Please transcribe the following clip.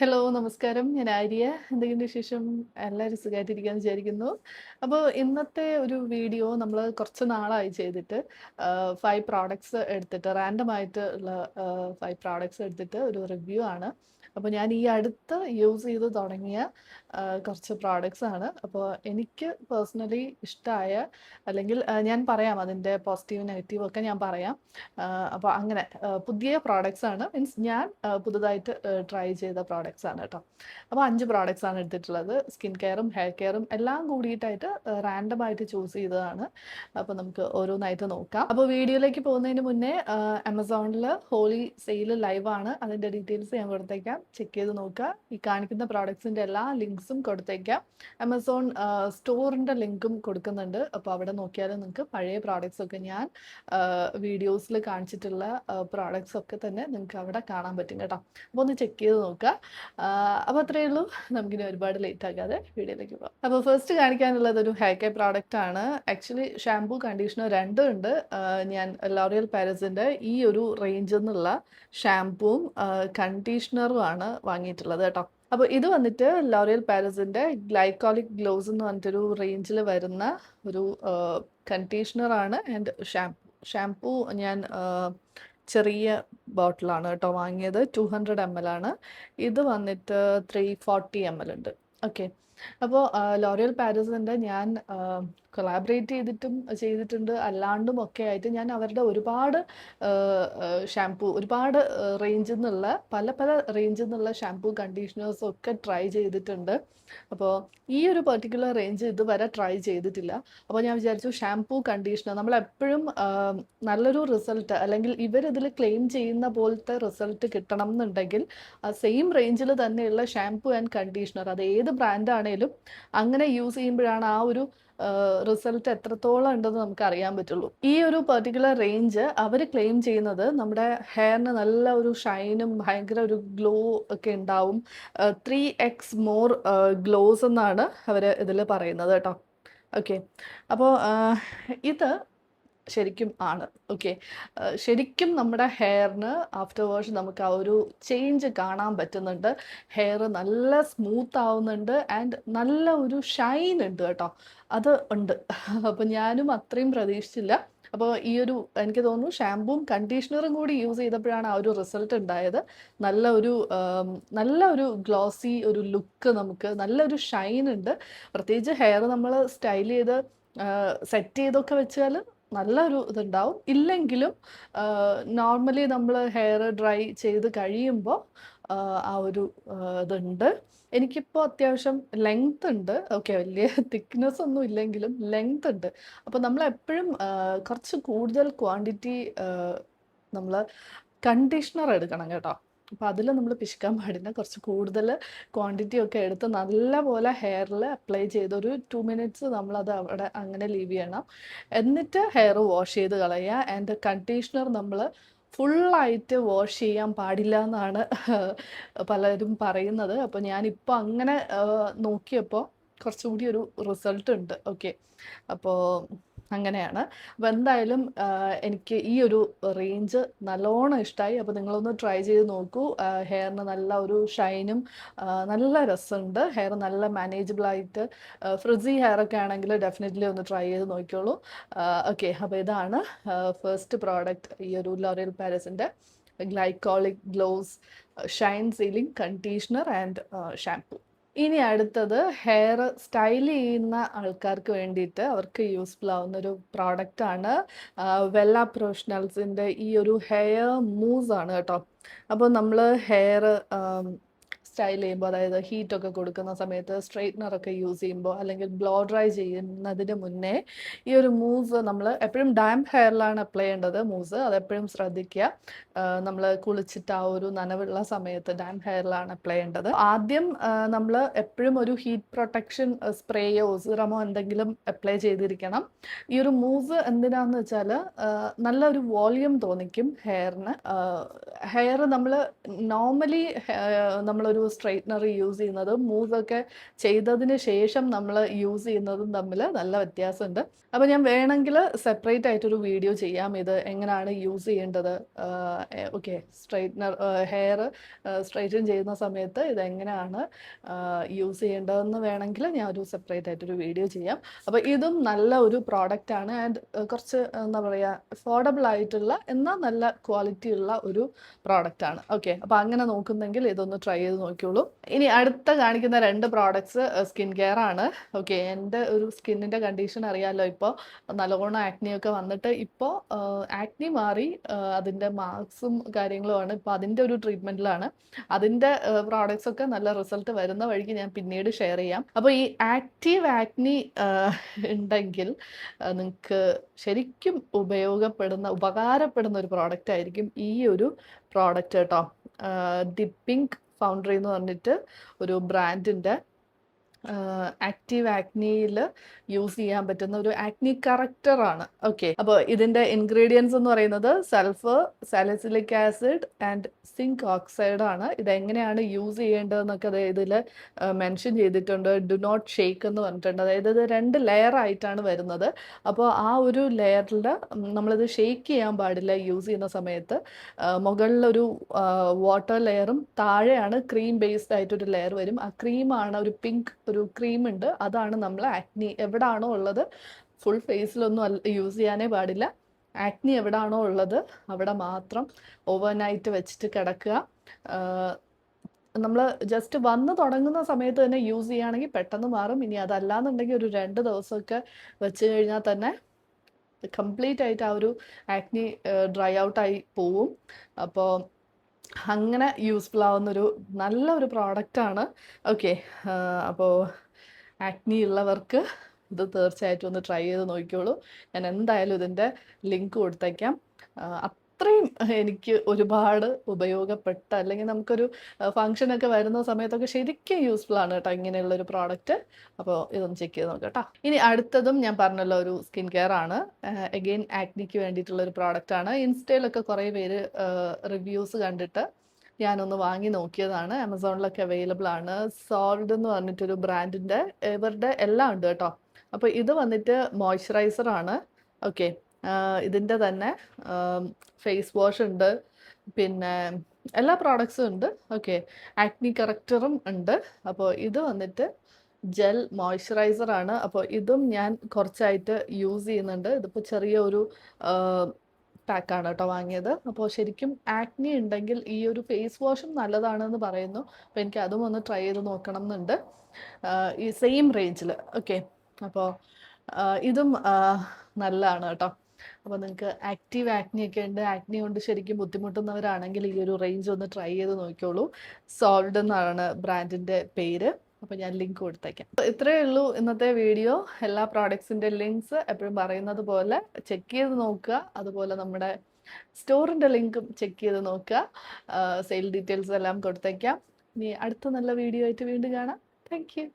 Hello, നമസ്കാരം. ഞാൻ ആര്യ. എന്തൊക്കെയുണ്ട് വിശേഷം? എല്ലാവരും സുഖമായിട്ടിരിക്കാന്ന് വിചാരിക്കുന്നു. അപ്പോൾ ഇന്നത്തെ ഒരു വീഡിയോ നമ്മൾ കുറച്ച് നാളായി ചെയ്തിട്ട് 5 പ്രോഡക്ട്സ് എടുത്തിട്ട് റാൻഡം ആയിട്ട് ഉള്ള 5 പ്രോഡക്ട്സ് എടുത്തിട്ട് ഒരു റിവ്യൂ ആണ്. അപ്പോൾ ഞാൻ ഈ അടുത്ത് യൂസ് ചെയ്ത് തുടങ്ങിയ കുറച്ച് പ്രോഡക്ട്സ് ആണ്. അപ്പോൾ എനിക്ക് പേഴ്സണലി ഇഷ്ടമായ അല്ലെങ്കിൽ ഞാൻ പറയാം അതിൻ്റെ പോസിറ്റീവ് നെഗറ്റീവ് ഒക്കെ ഞാൻ പറയാം. അപ്പോൾ അങ്ങനെ പുതിയ പ്രോഡക്ട്സ് ആണ്. മീൻസ് ഞാൻ പുതുതായിട്ട് ട്രൈ ചെയ്ത പ്രോഡക്ട്സ് ആണ് കേട്ടോ. അപ്പോൾ 5 പ്രോഡക്ട്സ് ആണ് എടുത്തിട്ടുള്ളത്. സ്കിൻ കെയറും ഹെയർ കെയറും എല്ലാം കൂടിയിട്ടായിട്ട് റാൻഡം ആയിട്ട് ചൂസ് ചെയ്തതാണ്. അപ്പോൾ നമുക്ക് ഓരോന്നായിട്ട് നോക്കാം. അപ്പോൾ വീഡിയോയിലേക്ക് പോകുന്നതിന് മുന്നേ ആമസോണിൽ ഹോളി സെയിൽ ലൈവ് ആണ്. അതിൻ്റെ ഡീറ്റെയിൽസ് ഞാൻ കൊടുത്തേക്കാം. ചെക്ക് ചെയ്ത് നോക്കുക. ഈ കാണിക്കുന്ന പ്രോഡക്ട്സിൻ്റെ എല്ലാ ലിങ്ക്സും കൊടുത്തേക്കാം. ആമസോൺ സ്റ്റോറിൻ്റെ ലിങ്കും കൊടുക്കുന്നുണ്ട്. അപ്പോൾ അവിടെ നോക്കിയാലും നിങ്ങൾക്ക് പഴയ പ്രോഡക്ട്സ് ഒക്കെ ഞാൻ വീഡിയോസിൽ കാണിച്ചിട്ടുള്ള പ്രോഡക്ട്സ് ഒക്കെ തന്നെ നിങ്ങൾക്ക് അവിടെ കാണാൻ പറ്റും കേട്ടോ. അപ്പോൾ ഒന്ന് ചെക്ക് ചെയ്ത് നോക്കുക. അപ്പോൾ അത്രയേ ഉള്ളൂ. നമുക്കിനി ഒരുപാട് ലേറ്റ് ആക്കാതെ വീഡിയോയിലേക്ക് പോകാം. അപ്പോൾ ഫസ്റ്റ് കാണിക്കാനുള്ളത് ഒരു ഹെയർ കെയർ പ്രോഡക്റ്റ് ആണ്. ആക്ച്വലി ഷാംപൂ കണ്ടീഷണർ രണ്ടും ഉണ്ട്. ഞാൻ ലോറിയൽ പാരീസിൻ്റെ ഈ ഒരു റേഞ്ചിൽ നിന്നുള്ള ഷാംപൂവും കണ്ടീഷണറും ആണ് വാങ്ങിയിട്ടുള്ളത് കേട്ടോ. അപ്പോൾ ഇത് വന്നിട്ട് ലോറിയൽ പാരീസിൻ്റെ ഗ്ലൈക്കോളിക് ഗ്ലോസ് എന്ന് പറഞ്ഞിട്ടൊരു റേഞ്ചിൽ വരുന്ന ഒരു കണ്ടീഷണറാണ് ആൻഡ് ഷാംപൂ ഞാൻ ചെറിയ ബോട്ടിലാണ് കേട്ടോ വാങ്ങിയത്. 200 ml ആണ്. ഇത് വന്നിട്ട് 340 ml ഉണ്ട്. ഓക്കെ. അപ്പോൾ ലോറിയൽ പാരീസിൻ്റെ ഞാൻ കൊളാബറേറ്റ് ചെയ്തിട്ടുണ്ട് അല്ലാണ്ടും ഒക്കെ ആയിട്ട് ഞാൻ അവരുടെ ഒരുപാട് ഷാംപൂ ഒരുപാട് റേഞ്ചിൽ നിന്നുള്ള പല റേഞ്ചിൽ നിന്നുള്ള ഷാംപൂ കണ്ടീഷണേഴ്സും ഒക്കെ ട്രൈ ചെയ്തിട്ടുണ്ട്. അപ്പോൾ ഈ ഒരു പെർട്ടിക്കുലർ റേഞ്ച് ഇതുവരെ ട്രൈ ചെയ്തിട്ടില്ല. അപ്പോൾ ഞാൻ വിചാരിച്ചു ഷാംപൂ കണ്ടീഷണർ നമ്മളെപ്പോഴും നല്ലൊരു റിസൾട്ട് അല്ലെങ്കിൽ ഇവരിതിൽ ക്ലെയിം ചെയ്യുന്ന പോലത്തെ റിസൾട്ട് കിട്ടണം എന്നുണ്ടെങ്കിൽ ആ സെയിം റേഞ്ചിൽ തന്നെയുള്ള ഷാംപൂ ആൻഡ് കണ്ടീഷണർ അത് ഏത് ബ്രാൻഡാണേലും അങ്ങനെ യൂസ് ചെയ്യുമ്പോഴാണ് ആ ഒരു റിസൾട്ട് എത്രത്തോളം ഉണ്ടെന്ന് നമുക്ക് അറിയാൻ പറ്റുള്ളൂ. ഈ ഒരു പെർട്ടിക്കുലർ റേഞ്ച് അവർ ക്ലെയിം ചെയ്യുന്നത് നമ്മുടെ ഹെയറിന് നല്ല ഒരു ഷൈനും ഭയങ്കര ഒരു ഗ്ലോ ഒക്കെ ഉണ്ടാവും. 3x മോർ ഗ്ലോസ് എന്നാണ് അവർ ഇതിൽ പറയുന്നത് കേട്ടോ. ഓക്കെ. അപ്പോൾ ഇത് ശരിക്കും ആണ്. ഓക്കെ. ശരിക്കും നമ്മുടെ ഹെയറിന് ആഫ്റ്റർ വാഷ് നമുക്ക് ആ ഒരു ചേഞ്ച് കാണാൻ പറ്റുന്നുണ്ട്. ഹെയർ നല്ല സ്മൂത്ത് ആവുന്നുണ്ട് ആൻഡ് നല്ല ഒരു ഷൈൻ ഉണ്ട് കേട്ടോ. അത് ഉണ്ട്. അപ്പോൾ ഞാനും അത്രയും പ്രതീക്ഷിച്ചില്ല. അപ്പോൾ ഈ ഒരു എനിക്ക് തോന്നുന്നു ഷാംപൂവും കണ്ടീഷണറും കൂടി യൂസ് ചെയ്തപ്പോഴാണ് ആ ഒരു റിസൾട്ട് ഉണ്ടായത്. നല്ല ഒരു ഗ്ലോസി ഒരു ലുക്ക്, നമുക്ക് നല്ലൊരു ഷൈൻ ഉണ്ട്. പ്രത്യേകിച്ച് ഹെയർ നമ്മൾ സ്റ്റൈൽ ചെയ്ത് സെറ്റ് ചെയ്തൊക്കെ വെച്ചാൽ നല്ലൊരു ഇതുണ്ടാവും. ഇല്ലെങ്കിലും നോർമലി നമ്മൾ ഹെയർ ഡ്രൈ ചെയ്ത് കഴിയുമ്പോൾ ആ ഒരു ഇതുണ്ട്. എനിക്കിപ്പോൾ അത്യാവശ്യം ലെങ്ത് ഉണ്ട്. ഓക്കെ, വലിയ തിക്നെസ് ഒന്നും ഇല്ലെങ്കിലും ലെങ്ത് ഉണ്ട്. അപ്പോൾ നമ്മളെപ്പോഴും കുറച്ച് കൂടുതൽ ക്വാണ്ടിറ്റി നമ്മൾ കണ്ടീഷണർ എടുക്കണം കേട്ടോ. അപ്പോൾ അതിൽ നമ്മൾ പിശുക്കാൻ പാടില്ല. കുറച്ച് കൂടുതൽ ക്വാണ്ടിറ്റി ഒക്കെ എടുത്ത് നല്ലപോലെ ഹെയറിൽ അപ്ലൈ ചെയ്ത് ഒരു 2 മിനിറ്റ്സ് നമ്മളത് അവിടെ അങ്ങനെ ലീവ് ചെയ്യണം. എന്നിട്ട് ഹെയർ വാഷ് ചെയ്ത് കളയുക. ആൻഡ് കണ്ടീഷണർ നമ്മൾ ഫുള്ളായിട്ട് വാഷ് ചെയ്യാൻ പാടില്ല എന്നാണ് പലരും പറയുന്നത്. അപ്പോൾ ഞാനിപ്പോൾ അങ്ങനെ നോക്കിയപ്പോൾ കുറച്ചുകൂടി ഒരു റിസൾട്ട് ഉണ്ട്. ഓക്കെ. അപ്പോൾ അങ്ങനെയാണ്. അപ്പോൾ എന്തായാലും എനിക്ക് ഈ ഒരു റേഞ്ച് നല്ലോണം ഇഷ്ടമായി. അപ്പോൾ നിങ്ങളൊന്ന് ട്രൈ ചെയ്ത് നോക്കൂ. ഹെയറിന് നല്ല ഒരു ഷൈനും നല്ല രസമുണ്ട്. ഹെയർ നല്ല മാനേജബിളായിട്ട് ഫ്രിസി ഹെയറൊക്കെ ആണെങ്കിൽ ഡെഫിനറ്റ്ലി ഒന്ന് ട്രൈ ചെയ്ത് നോക്കിയോളൂ. ഓക്കെ. അപ്പോൾ ഇതാണ് ഫസ്റ്റ് പ്രോഡക്റ്റ്, ഈ ഒരു ലോറിയൽ പാരീസിൻ്റെ glycolic gloss shine sealing conditioner and shampoo. ഇനി അടുത്തത് ഹെയർ സ്റ്റൈൽ ചെയ്യുന്ന ആൾക്കാർക്ക് വേണ്ടിയിട്ട് അവർക്ക് യൂസ്ഫുൾ ആവുന്ന ഒരു പ്രോഡക്റ്റാണ് വെല്ല പ്രൊഫഷണൽസിൻ്റെ ഈ ഒരു ഹെയർ മൂസ് ആണ് കേട്ടോ. അപ്പോൾ നമ്മൾ ഹെയർ സ്റ്റൈൽ ചെയ്യുമ്പോൾ, അതായത് ഹീറ്റൊക്കെ കൊടുക്കുന്ന സമയത്ത് സ്ട്രെയിറ്റ്നറൊക്കെ യൂസ് ചെയ്യുമ്പോൾ അല്ലെങ്കിൽ ബ്ലോ ഡ്രൈ ചെയ്യുന്നതിന് മുന്നേ ഈ ഒരു മൂസ് നമ്മൾ എപ്പോഴും ഡാംപ് ഹെയറിലാണ് അപ്ലൈ ചെയ്യേണ്ടത്. മൂസ് അതെപ്പോഴും ശ്രദ്ധിക്കുക. നമ്മൾ കുളിച്ചിട്ട് ആ ഒരു നനവുള്ള സമയത്ത് ഡാംപ് ഹെയറിലാണ് അപ്ലൈ ചെയ്യേണ്ടത്. ആദ്യം നമ്മൾ എപ്പോഴും ഒരു ഹീറ്റ് പ്രൊട്ടക്ഷൻ സ്പ്രേയോ സിറമോ എന്തെങ്കിലും അപ്ലൈ ചെയ്തിരിക്കണം. ഈ ഒരു മൂസ് എന്തിനാന്ന് വെച്ചാൽ നല്ലൊരു വോളിയം തോന്നിക്കും ഹെയറിന്. ഹെയർ നമ്മൾ നോർമലി നമ്മളൊരു സ്ട്രൈറ്റ്നർ യൂസ് ചെയ്യുന്നതും മൂവൊക്കെ ചെയ്തതിന് ശേഷം നമ്മൾ യൂസ് ചെയ്യുന്നതും തമ്മിൽ നല്ല വ്യത്യാസമുണ്ട്. അപ്പോൾ ഞാൻ വേണമെങ്കിൽ സെപ്പറേറ്റ് ആയിട്ടൊരു വീഡിയോ ചെയ്യാം, ഇത് എങ്ങനെയാണ് യൂസ് ചെയ്യേണ്ടത്. ഓക്കെ, സ്ട്രൈറ്റ്നർ ഹെയർ സ്ട്രൈറ്റൻ ചെയ്യുന്ന സമയത്ത് ഇതെങ്ങനെയാണ് യൂസ് ചെയ്യേണ്ടതെന്ന് വേണമെങ്കിൽ ഞാൻ ഒരു സെപ്പറേറ്റ് ആയിട്ടൊരു വീഡിയോ ചെയ്യാം. അപ്പോൾ ഇതും നല്ല ഒരു പ്രോഡക്റ്റാണ് ആൻഡ് കുറച്ച് എന്താ പറയുക അഫോർഡബിൾ ആയിട്ടുള്ള എന്നാൽ നല്ല ക്വാളിറ്റി ഉള്ള ഒരു പ്രോഡക്റ്റാണ്. ഓക്കെ, അപ്പോൾ അങ്ങനെ നോക്കുന്നെങ്കിൽ ഇതൊന്ന് ട്രൈ ചെയ്ത് നോക്കിയോളൂ. ഇനി അടുത്ത കാണിക്കുന്ന 2 പ്രോഡക്ട്സ് സ്കിൻ കെയർ ആണ്. ഓക്കെ, എൻ്റെ ഒരു സ്കിന്നിൻ്റെ കണ്ടീഷൻ അറിയാമല്ലോ, ഇപ്പോൾ നല്ലോണം ആക്നിയൊക്കെ വന്നിട്ട് ഇപ്പോൾ ആക്നി മാറി അതിൻ്റെ മാർക്സും കാര്യങ്ങളുമാണ്, ഇപ്പോൾ അതിൻ്റെ ഒരു ട്രീറ്റ്മെൻറ്റിലാണ്. അതിൻ്റെ പ്രോഡക്ട്സ് ഒക്കെ നല്ല റിസൾട്ട് വരുന്ന വഴിക്ക് ഞാൻ പിന്നീട് ഷെയർ ചെയ്യാം. അപ്പോൾ ഈ ആക്റ്റീവ് ആക്നി ഉണ്ടെങ്കിൽ നിങ്ങൾക്ക് ശരിക്കും ഉപകാരപ്പെടുന്ന ഒരു പ്രോഡക്റ്റ് ആയിരിക്കും ഈ ഒരു പ്രോഡക്റ്റ് കേട്ടോ. ദി പിങ്ക് ഫൗണ്ടറി എന്ന് പറഞ്ഞിട്ട് ഒരു ബ്രാൻഡിൻ്റെ ആക്റ്റീവ് ആക്നിയിൽ യൂസ് ചെയ്യാൻ പറ്റുന്ന ഒരു ആക്നി കറക്റ്ററാണ്. ഓക്കെ, അപ്പോൾ ഇതിൻ്റെ ഇൻഗ്രീഡിയൻസ് എന്ന് പറയുന്നത് sulphur, salicylic acid and zinc oxide ആണ്. ഇതെങ്ങനെയാണ് യൂസ് ചെയ്യേണ്ടതെന്നൊക്കെ ഇതിൽ മെൻഷൻ ചെയ്തിട്ടുണ്ട്. ഡു നോട്ട് ഷേക്ക് എന്ന് പറഞ്ഞിട്ടുണ്ട്. അതായത് ഇത് 2 ലെയർ ആയിട്ടാണ് വരുന്നത്. അപ്പോൾ ആ ഒരു ലെയറിൽ നമ്മളിത് ഷേക്ക് ചെയ്യാൻ പാടില്ല യൂസ് ചെയ്യുന്ന സമയത്ത്. മുകളിലൊരു വാട്ടർ ലെയറും താഴെയാണ് ക്രീം ബേസ്ഡ് ആയിട്ടൊരു ലെയർ വരും. ആ ക്രീമാണ് ഒരു പിങ്ക് ഒരു ക്രീം ഉണ്ട്, അതാണ് നമ്മൾ ആക്നി എവിടാണോ ഉള്ളത്, ഫുൾ ഫേസിലൊന്നും യൂസ് ചെയ്യാനേ പാടില്ല. ആക്നി എവിടാണോ ഉള്ളത് അവിടെ മാത്രം ഓവർനൈറ്റ് വെച്ചിട്ട് കിടക്കുക. നമ്മൾ ജസ്റ്റ് വന്ന് തുടങ്ങുന്ന സമയത്ത് തന്നെ യൂസ് ചെയ്യുകയാണെങ്കിൽ പെട്ടെന്ന് മാറും. ഇനി അതല്ലാന്നുണ്ടെങ്കിൽ ഒരു 2 ദിവസമൊക്കെ വെച്ച് കഴിഞ്ഞാൽ തന്നെ കംപ്ലീറ്റ് ആയിട്ട് ആ ഒരു ആക്നി ഡ്രൈ ഔട്ടായി പോവും. അപ്പോൾ അങ്ങനെ യൂസ്ഫുൾ ആവുന്നൊരു നല്ലൊരു പ്രോഡക്റ്റാണ്. ഓക്കെ, അപ്പോൾ ആക്നി ഉള്ളവർക്ക് ഇത് തീർച്ചയായിട്ടും ഒന്ന് ട്രൈ ചെയ്ത് നോക്കിക്കോളൂ. ഞാൻ എന്തായാലും ഇതിൻ്റെ ലിങ്ക് കൊടുത്തേക്കാം. അത്രയും എനിക്ക് ഒരുപാട് ഉപയോഗപ്പെട്ട, അല്ലെങ്കിൽ നമുക്കൊരു ഫങ്ഷനൊക്കെ വരുന്ന സമയത്തൊക്കെ ശരിക്കും യൂസ്ഫുൾ ആണ് കേട്ടോ ഇങ്ങനെയുള്ളൊരു പ്രോഡക്റ്റ്. അപ്പോൾ ഇതൊന്ന് ചെക്ക് ചെയ്ത് നോക്കാം കേട്ടോ. ഇനി അടുത്തതും ഞാൻ പറഞ്ഞല്ലോ ഒരു സ്കിൻ കെയർ ആണ്. അഗെയിൻ ആക്നിക്ക് വേണ്ടിയിട്ടുള്ളൊരു പ്രോഡക്റ്റാണ്. ഇൻസ്റ്റയിലൊക്കെ കുറേ പേര് റിവ്യൂസ് കണ്ടിട്ട് ഞാനൊന്ന് വാങ്ങി നോക്കിയതാണ്. ആമസോണിലൊക്കെ അവൈലബിൾ ആണ്. സോൾഡ് എന്ന് പറഞ്ഞിട്ടൊരു ബ്രാൻഡിൻ്റെ ഇവരുടെ എല്ലാം ഉണ്ട് കേട്ടോ. അപ്പോൾ ഇത് വന്നിട്ട് മോയ്സ്ചറൈസർ ആണ്. ഓക്കെ, ഇതിൻ്റെ തന്നെ ഫേസ് വാഷ് ഉണ്ട്, പിന്നെ എല്ലാ പ്രോഡക്ട്സും ഉണ്ട്. ഓക്കെ, ആക്നി കറക്റ്ററും ഉണ്ട്. അപ്പോൾ ഇത് വന്നിട്ട് ജെൽ മോയ്സ്ചറൈസർ ആണ്. അപ്പോൾ ഇതും ഞാൻ കുറച്ചായിട്ട് യൂസ് ചെയ്യുന്നുണ്ട്. ഇതിപ്പോൾ ചെറിയ ഒരു പാക്കാണ് കേട്ടോ വാങ്ങിയത്. അപ്പോൾ ശരിക്കും ആക്നി ഉണ്ടെങ്കിൽ ഈ ഒരു ഫേസ് വാഷും നല്ലതാണെന്ന് പറയുന്നു. അപ്പോൾ എനിക്ക് അതും ഒന്ന് ട്രൈ ചെയ്ത് നോക്കണം എന്നുണ്ട്, ഈ സെയിം റേഞ്ചിൽ. ഓക്കെ, അപ്പോൾ ഇതും നല്ലതാണ് കേട്ടോ. അപ്പോൾ നിങ്ങൾക്ക് ആക്റ്റീവ് ആക്നി ഒക്കെ ഉണ്ട്, ആക്നി കൊണ്ട് ശരിക്കും ബുദ്ധിമുട്ടുന്നവരാണെങ്കിൽ ഈ ഒരു റേഞ്ച് ഒന്ന് ട്രൈ ചെയ്ത് നോക്കിയോളൂ. സോൾഡ് എന്നാണ് ബ്രാൻഡിൻ്റെ പേര്. അപ്പോൾ ഞാൻ ലിങ്ക് കൊടുത്തേക്കാം. ഇത്രയേ ഉള്ളൂ ഇന്നത്തെ വീഡിയോ. എല്ലാ പ്രോഡക്ട്സിൻ്റെ ലിങ്ക്സ് എപ്പോഴും പറയുന്നത് പോലെ ചെക്ക് ചെയ്ത് നോക്കുക. അതുപോലെ നമ്മുടെ സ്റ്റോറിൻ്റെ ലിങ്കും ചെക്ക് ചെയ്ത് നോക്കുക. സെയിൽ ഡീറ്റെയിൽസ് എല്ലാം കൊടുത്തേക്കാം. ഇനി അടുത്ത നല്ല വീഡിയോ ആയിട്ട് വീണ്ടും കാണാം. Thank you.